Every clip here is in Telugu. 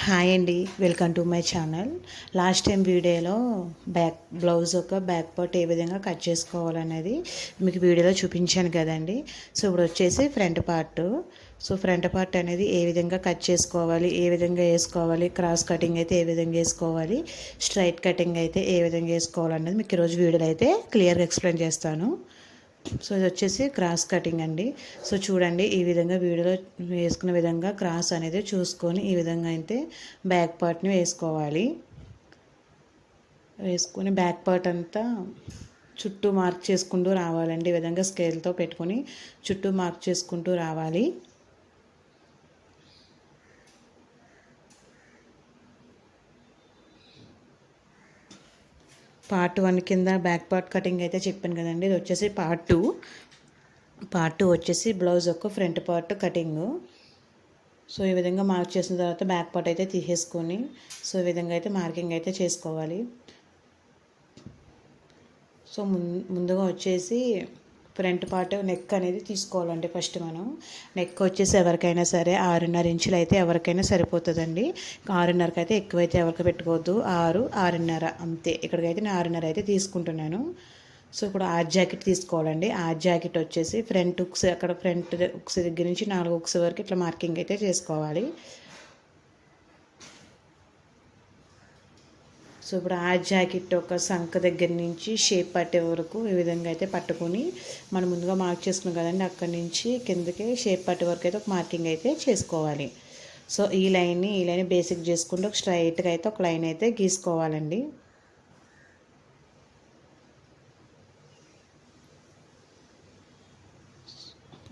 హాయ్ అండి, welcome to my channel. Last time వీడియోలో బ్లౌజ్ ఒక బ్యాక్ పార్ట్ ఏ విధంగా కట్ చేసుకోవాలనేది మీకు వీడియోలో చూపించాను కదండి. సో ఇప్పుడు వచ్చేసి front part. So front part అనేది ఏ విధంగా కట్ చేసుకోవాలి, ఏ విధంగా వేసుకోవాలి, క్రాస్ కటింగ్ అయితే ఏ విధంగా వేసుకోవాలి, స్ట్రైట్ కటింగ్ అయితే ఏ విధంగా వేసుకోవాలనేది మీకు ఈరోజు వీడియోలో అయితే క్లియర్గా ఎక్స్ప్లెయిన్ చేస్తాను. సో ఇది వచ్చేసి క్రాస్ కటింగ్ అండి. సో చూడండి, ఈ విధంగా వీడియోలో వేసుకున్న విధంగా క్రాస్ అనేది చూసుకొని ఈ విధంగా అయితే బ్యాక్ పార్ట్ని వేసుకోవాలి. వేసుకొని బ్యాక్ పార్ట్ అంతా చుట్టూ మార్క్ చేసుకుంటూ రావాలండి. ఈ విధంగా స్కేల్తో పెట్టుకొని చుట్టూ మార్క్ చేసుకుంటూ రావాలి. పార్ట్ 1 కింద బ్యాక్ పార్ట్ కటింగ్ అయితే చెప్పాను కదండి. ఇది వచ్చేసి పార్ట్ 2 వచ్చేసి బ్లౌజ్ యొక్క ఫ్రంట్ పార్ట్ కటింగు. సో ఈ విధంగా మార్క్ చేసిన తర్వాత బ్యాక్ పార్ట్ అయితే తీసేసుకొని సో ఈ విధంగా అయితే మార్కింగ్ అయితే చేసుకోవాలి. సో ముందుగా వచ్చేసి ఫ్రంట్ పార్ట్ నెక్ అనేది తీసుకోవాలండి. ఫస్ట్ మనం నెక్ వచ్చేసి ఎవరికైనా సరే 6.5 ఇంచులు అయితే ఎవరికైనా సరిపోతుందండి. 6.5కి అయితే ఎక్కువైతే ఎవరికి పెట్టుకోవద్దు. 6.5 అంతే. ఇక్కడికైతే నేను 6.5 అయితే తీసుకుంటున్నాను. సో ఇప్పుడు ఆర్చ్ జాకెట్ తీసుకోవాలండి. ఆర్చ్ జాకెట్ వచ్చేసి ఫ్రంట్ హుక్స్, అక్కడ ఫ్రంట్ హుక్స్ దగ్గర నుంచి 4 హుక్స్ వరకు ఇట్లా మార్కింగ్ అయితే చేసుకోవాలి. సో ఇప్పుడు ఆ జాకెట్ ఒక సంఖ దగ్గర నుంచి షేప్ పట్టే వరకు ఈ విధంగా అయితే పట్టుకొని మనం ముందుగా మార్క్ చేసుకున్నాం కదండి, అక్కడి నుంచి కిందకి షేప్ పట్టే వరకు అయితే ఒక మార్కింగ్ అయితే చేసుకోవాలి. సో ఈ లైన్ బేసిక్ చేసుకుంటూ ఒక స్ట్రైట్గా అయితే ఒక లైన్ అయితే గీసుకోవాలండి.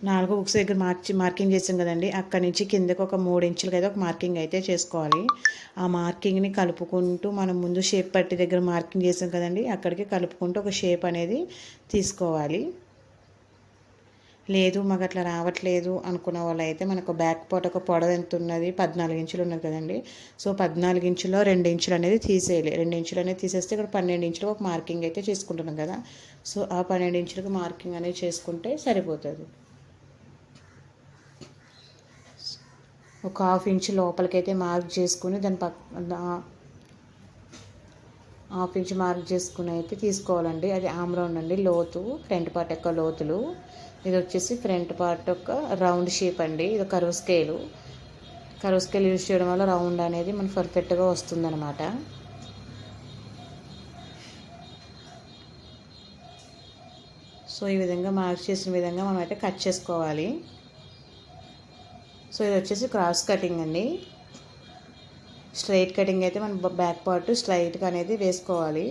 4 హుక్స్ దగ్గర మార్కింగ్ చేసాం కదండి, అక్కడి నుంచి కిందకి ఒక 3 ఇంచులకి అయితే ఒక మార్కింగ్ అయితే చేసుకోవాలి. ఆ మార్కింగ్ని కలుపుకుంటూ మనం ముందు షేప్ పట్టి దగ్గర మార్కింగ్ చేసాం కదండి, అక్కడికి కలుపుకుంటూ ఒక షేప్ అనేది తీసుకోవాలి. లేదు మాకు అట్లా రావట్లేదు అనుకున్న వాళ్ళు అయితే మనకు బ్యాక్ పార్ట్ ఒక పొడవు ఎంత ఉన్నది, 14 ఇంచులు ఉన్నది కదండి. సో 14 ఇంచుల్లో 2 ఇంచులు అనేది తీసేయాలి. 2 ఇంచులు అనేది తీసేస్తే ఇక్కడ 12 ఇంచులకు ఒక మార్కింగ్ అయితే చేసుకుంటున్నాం కదా. సో ఆ 12 ఇంచులకు మార్కింగ్ అనేది చేసుకుంటే సరిపోతుంది. ఒక 1/2 ఇంచు లోపలికైతే మార్క్ చేసుకుని దాని హాఫ్ ఇంచ్ మార్క్ చేసుకుని అయితే తీసుకోవాలండి. అది ఆమ్ రౌండ్ అండి, లోతు ఫ్రంట్ పార్ట్ యొక్క లోతులు. ఇది వచ్చేసి ఫ్రంట్ పార్ట్ యొక్క రౌండ్ షేప్ అండి. ఇది కరువు స్కేల్ యూజ్ చేయడం వల్ల రౌండ్ అనేది మనకు పర్ఫెక్ట్గా వస్తుందన్నమాట. సో ఈ విధంగా మార్క్ చేసిన విధంగా మనం అయితే కట్ చేసుకోవాలి. సో ఇది వచ్చేసి క్రాస్ కటింగ్ అండి. స్ట్రైట్ కటింగ్ అయితే మనం బ్యాక్ పార్ట్ స్ట్రైట్గా అనేది వేసుకోవాలి.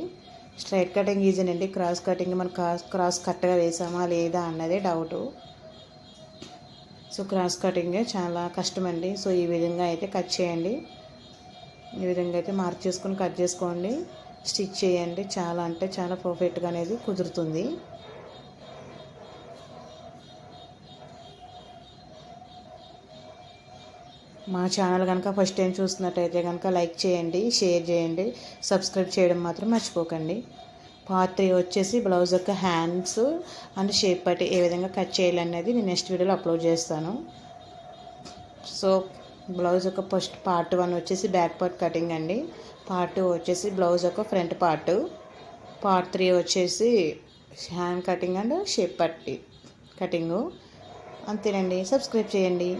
స్ట్రైట్ కటింగ్ ఈజీ అండి. క్రాస్ కటింగ్ మనం క్రాస్ కరెక్ట్గా వేసామా లేదా అన్నదే డౌటు. సో క్రాస్ కటింగ్ చాలా కష్టం అండి. సో ఈ విధంగా అయితే కట్ చేయండి. ఈ విధంగా అయితే మార్క్ చేసుకొని కట్ చేసుకోండి, స్టిచ్ చేయండి. చాలా అంటే చాలా పర్ఫెక్ట్గా అనేది కుదురుతుంది. మా ఛానల్ కనుక ఫస్ట్ టైం చూస్తున్నట్టయితే కనుక లైక్ చేయండి, షేర్ చేయండి, సబ్స్క్రైబ్ చేయడం మాత్రం మర్చిపోకండి. పార్ట్ 3 వచ్చేసి బ్లౌజ్ యొక్క హ్యాండ్స్ అండ్ షేప్ పట్టి ఏ విధంగా కట్ చేయాలనేది నేను నెక్స్ట్ వీడియోలో అప్లోడ్ చేస్తాను. సో బ్లౌజ్ యొక్క ఫస్ట్ పార్ట్ 1 వచ్చేసి బ్యాక్ పార్ట్ కటింగ్ అండి. పార్ట్ 2 వచ్చేసి బ్లౌజ్ యొక్క ఫ్రంట్ పార్ట్. పార్ట్ 3 వచ్చేసి హ్యాండ్ కటింగ్ అండ్ షేప్ పట్టి కటింగు. అంతేనండి. సబ్స్క్రైబ్ చేయండి.